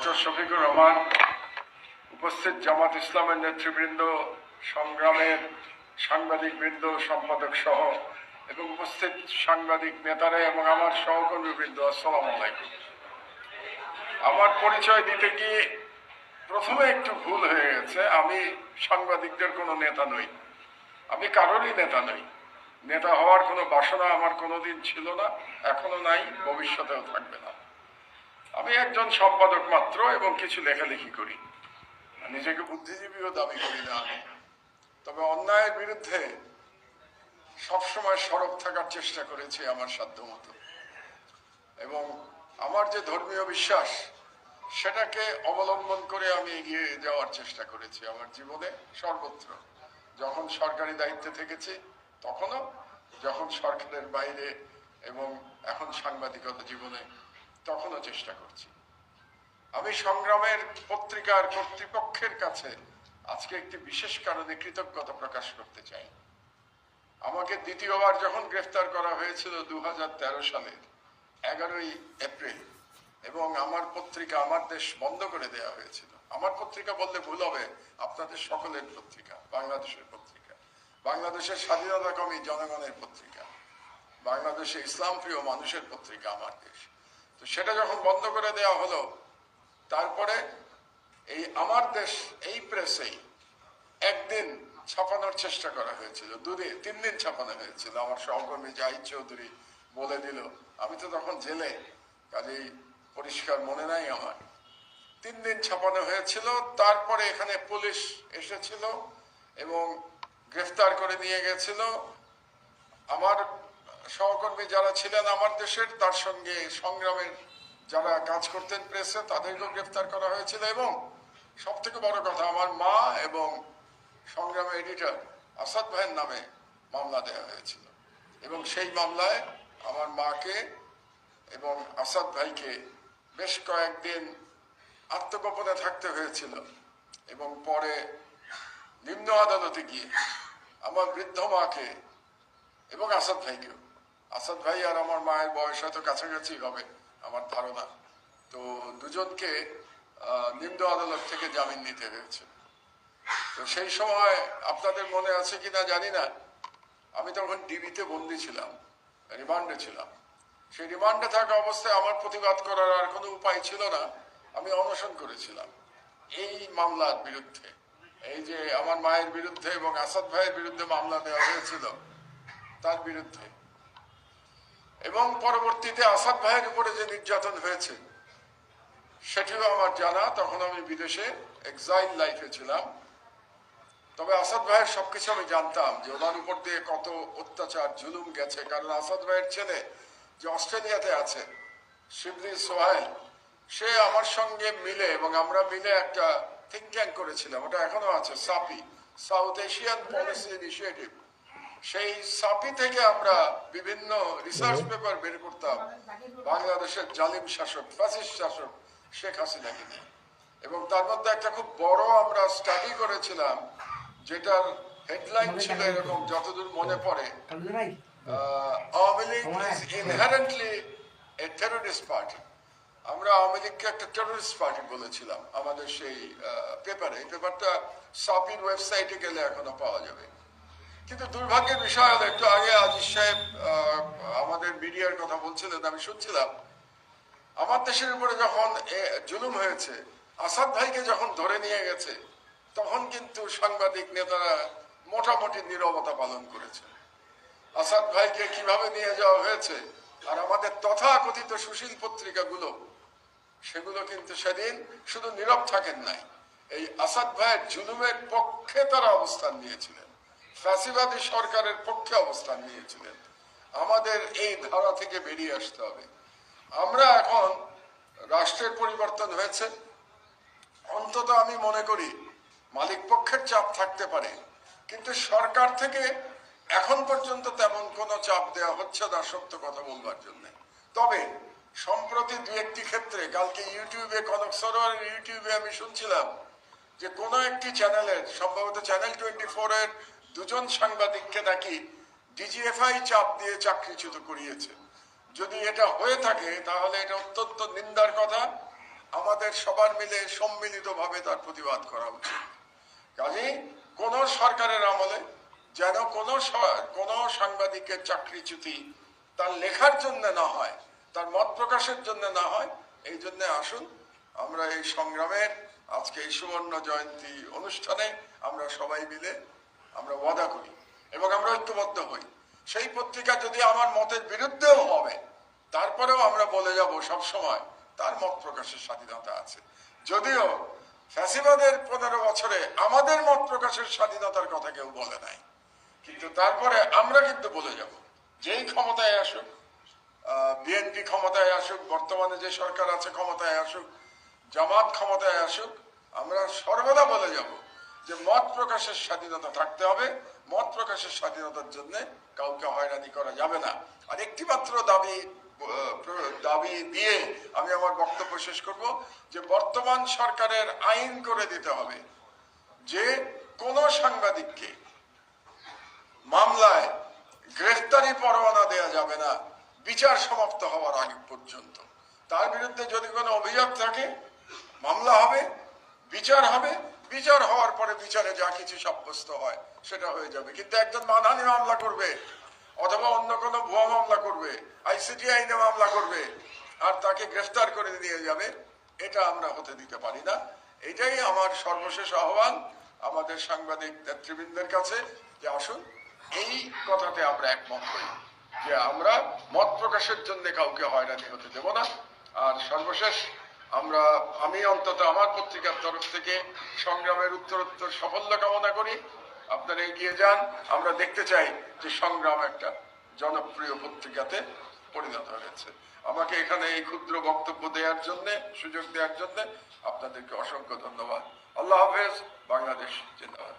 Doctor Shafiqur Rahman, উপস্থিত জামাত ইসলামের নেতৃবৃন্দ, সংগ্রামের সাংবাদিকবৃন্দ, সম্পাদক সহ এবং উপস্থিত সাংবাদিক নেতারা এবং আমার সহকর্মীবৃন্দ, আসসালামু আলাইকুম। আমার পরিচয় দিতে গিয়ে প্রথমে একটু ভুল হয়ে গেছে। আমি সাংবাদিকদের কোনো নেতা নই, আমি কারোরই নেতা নই। নেতা হওয়ার কোনো বাসনা আমার কোনোদিন ছিল না, এখনো নাই, ভবিষ্যতেও থাকবে না। আমি একজন সম্পাদক মাত্র এবং কিছু লেখালেখি করি। নিজেকে বুদ্ধিজীবীও দাবি করি না আমি, তবে অন্যায়ের বিরুদ্ধে সবসময় সরব থাকার চেষ্টা করেছি আমার সাধ্যমতো, এবং আমার যে ধর্মীয় বিশ্বাস সেটাকে অবলম্বন করে আমি এগিয়ে যাওয়ার চেষ্টা করেছি আমার জীবনে সর্বত্র। যখন সরকারি দায়িত্বে থেকেছি তখনও, যখন সরকারের বাইরে এবং এখন সাংবাদিকতা জীবনে তখনও চেষ্টা করছি। আমি সংগ্রামের পত্রিকার কর্তৃপক্ষের কাছে আজকে একটি বিশেষ কারণে কৃতজ্ঞতা প্রকাশ করতে চাই। আমাকে দ্বিতীয়বার যখন গ্রেফতার করা হয়েছিল 2013 সালে 11ই এপ্রিল, এবং আমার পত্রিকা আমার দেশ বন্ধ করে দেওয়া হয়েছিল। আমার পত্রিকা বললে ভুল হবে, আপনাদের সকলের পত্রিকা, বাংলাদেশের পত্রিকা, বাংলাদেশের স্বাধীনতাকামী জনগণের পত্রিকা, বাংলাদেশে ইসলাম প্রিয় মানুষের পত্রিকা আমার দেশ। তো সেটা যখন বন্ধ করে দেওয়া হলো, তারপরে এই আমার দেশ এই প্রেসেই একদিন ছাপানোর চেষ্টা করা হয়েছিল, 3 দিন ছাপানো হয়েছিল। আমার সহকর্মী জাহিদ চৌধুরী বলে দিল, আমি তো তখন জেলে, কাজেই পরিষ্কার মনে নাই আমার। 3 দিন ছাপানো হয়েছিল। তারপরে এখানে পুলিশ এসেছিল এবং গ্রেফতার করে নিয়ে গেছিল। আমার সহকর্মী যারা ছিলেন আমার দেশের, তার সঙ্গে সংগ্রামের যারা কাজ করতেন প্রেসে, তাদেরকেও গ্রেফতার করা হয়েছিল। এবং সব থেকে বড় কথা, আমার মা এবং সংগ্রামের এডিটর আসাদ ভাইয়ের নামে মামলা দেওয়া হয়েছিল, এবং সেই মামলায় আমার মাকে এবং আসাদ ভাইকে বেশ কয়েকদিন আত্মগোপনে থাকতে হয়েছিল। এবং পরে নিম্ন আদালতে গিয়ে আমার বৃদ্ধ মাকে এবং আসাদ ভাইকেও, আসাদ ভাই আর আমার মায়ের বয়স হয়তো কাছাকাছি হবে আমার ধারণা, তো দুজনকে নিম্ন আদালত থেকে জামিন নিতে হয়েছে। তো সেই সময় আপনাদের মনে আছে কিনা জানি না, আমি তখন ডিবিতে বন্দি ছিলাম, রিমান্ডে ছিলাম। সেই রিমান্ডে থাকা অবস্থায় আমার প্রতিবাদ করার আর কোনো উপায় ছিল না। আমি অনশন করেছিলাম এই মামলার বিরুদ্ধে, এই যে আমার মায়ের বিরুদ্ধে এবং আসাদ ভাইয়ের বিরুদ্ধে মামলা দেওয়া হয়েছিল তার বিরুদ্ধে। এবং পরবর্তীতে আসাদ ভাইয়ের উপরে যে নির্যাতন হয়েছে সেটিও আমার জানা। তখন আমি বিদেশে এক্সাইল লাইফে ছিলাম। তবে আসাদ ভাইয়ের সবকিছু আমি জানতাম, যে ওনার উপর দিয়ে কত অত্যাচার জুলুম গেছে। কারণ আসাদ ভাইয়ের ছেলে যে অস্ট্রেলিয়াতে আছে, শিবলি সোহাইল, সে আমার সঙ্গে মিলে এবং আমরা মিলে একটা থিঙ্ক ট্যাঙ্ক করেছিলাম, ওটা এখনো আছে, সাপি, সাউথ এশিয়ান পলিসি ইনিশিয়েটিভ। সেই সাপি থেকে আমরা বিভিন্ন রিসার্চ পেপার বের করতাম বাংলাদেশের জালিম শাসক, ফ্যাসিস্ট শাসক শেখ হাসিনাকে নিয়ে। এবং তার মধ্যে একটা খুব বড় আমরা স্টাডি করেছিলাম, যেটার হেডলাইন ছিল এরকম, যতদূর মনে পড়ে, Awami League is inherently A terrorist party. আমরা আওয়ামী লীগকে একটা টেররিস্ট পার্টি বলেছিলাম আমাদের সেই পেপারে। এই পেপারটা সাপির ওয়েবসাইটে গেলে এখনো পাওয়া যাবে। কিন্তু দুর্ভাগ্যের বিষয় হলো, একটু আগে আজিজ সাহেব আমাদের মিডিয়ার কথা বলছিলেন, আমি শুনছিলাম, আমার দেশের উপরে যখন জুলুম হয়েছে, আসাদ ভাইকে যখন ধরে নিয়ে গেছে, তখন কিন্তু সাংবাদিক নেতারা মোটামুটি নীরবতা পালন করেছে। আসাদ ভাইকে কিভাবে নিয়ে যাওয়া হয়েছে, আর আমাদের তথাকথিত সুশীল পত্রিকাগুলো, সেগুলো কিন্তু সেদিন শুধু নীরব থাকেন নাই, এই আসাদ ভাইয়ের জুলুমের পক্ষে তারা অবস্থান নিয়েছিলেন, ফ্যাসিবাদী সরকারের পক্ষে অবস্থান নিয়েছিলেন। আমাদের এই ধারা থেকে বেরিয়ে আসতে হবে। আমরা এখন, রাষ্ট্রের পরিবর্তন হয়েছে, অন্তত আমি মনে করি মালিক পক্ষের চাপ থাকতে পারে, কিন্তু সরকার থেকে এখন পর্যন্ত তেমন কোনো চাপ দেওয়া হচ্ছে না সত্য কথা বলবার জন্য। তবে সম্প্রতি 2-1টি ক্ষেত্রে, কালকে ইউটিউবে, কনক সরোয়ারের ইউটিউবে আমি শুনছিলাম যে কোনো একটি চ্যানেলের, সম্ভবত চ্যানেল 24-এর 2জন সাংবাদিককে নাকি ডিজিএফআই চাপ দিয়ে চাকরিচ্যুত করিয়েছে। যদি এটা হয়ে থাকে তাহলে এটা অত্যন্ত নিন্দার কথা। আমাদের আমাদের সবার মিলে সম্মিলিতভাবে তার প্রতিবাদ করা উচিত। কাজেই কোন সরকারের আমলে যেন কোন সাংবাদিকের চাকরিচ্যুতি তার লেখার জন্য না হয়, তার মত প্রকাশের জন্য না হয়। এই জন্য আসুন আমরা এই সংগ্রামের আজকে এই সুবর্ণ জয়ন্তী অনুষ্ঠানে আমরা সবাই মিলে আমরা ওয়াদা করি এবং আমরা ঐক্যবদ্ধ হই। সেই পত্রিকা যদি আমার মতের বিরুদ্ধেও হবে, তারপরেও আমরা বলে যাব সবসময় তার মত প্রকাশের স্বাধীনতা আছে। যদিও ফ্যাসিবাদের 15 বছরে আমাদের মত প্রকাশের স্বাধীনতার কথা কেউ বলে নাই, কিন্তু তারপরে আমরা কিন্তু বলে যাব, যেই ক্ষমতায় আসুক, বিএনপি ক্ষমতায় আসুক, বর্তমানে যে সরকার আছে ক্ষমতায় আসুক, জামাত ক্ষমতায় আসুক, আমরা সর্বদা বলে যাব যে মত প্রকাশের স্বাধীনতা থাকতে হবে। মত প্রকাশের স্বাধীনতার জন্য কাউকে হয়রানি করা যাবে না। আর একটি মাত্র দাবি দিয়ে আমি আমার বক্তব্য শেষ করব, যে বর্তমান সরকারের আইন করে দিতে হবে যে কোন সাংবাদিককে মামলায় গ্রেফতারি পরোয়ানা দেয়া যাবে না বিচার সমাপ্ত হওয়ার আগে পর্যন্ত। তার বিরুদ্ধে যদি কোনো অভিযোগ থাকে, মামলা হবে, বিচার হবে, বিচার হওয়ার পরে বিচারে যা কিছু সাব্যস্ত হয় সেটা হয়ে যাবে। কিন্তু একজন মানহানি মামলা করবে অথবা অন্য কোনো ভুয়া মামলা করবে, আইসিটি আইনে মামলা করবে, আর তাকে গ্রেফতার করে নিয়ে যাবে, এটা আমরা হতে দিতে পারি না। এটাই আমার সর্বশেষ আহ্বান আমাদের সাংবাদিক নেতৃবৃন্দের কাছে, যে আসুন এই কথাতে আমরা একমত হই যে আমরা মত প্রকাশের জন্য কাউকে হয়রানি হতে দেব না। আর সর্বশেষ আমি অন্তত আমার পত্রিকার তরফ থেকে সংগ্রামের উত্তরোত্তর সাফল্য কামনা করি। আপনারা এগিয়ে যান। আমরা দেখতে চাই যে সংগ্রাম একটা জনপ্রিয় পত্রিকাতে পরিণত হয়েছে। আমাকে এখানে এই ক্ষুদ্র বক্তব্য দেওয়ার জন্য, সুযোগ দেওয়ার জন্য আপনাদেরকে অসংখ্য ধন্যবাদ। আল্লাহ হাফেজ। বাংলাদেশ জিন্দাবাদ।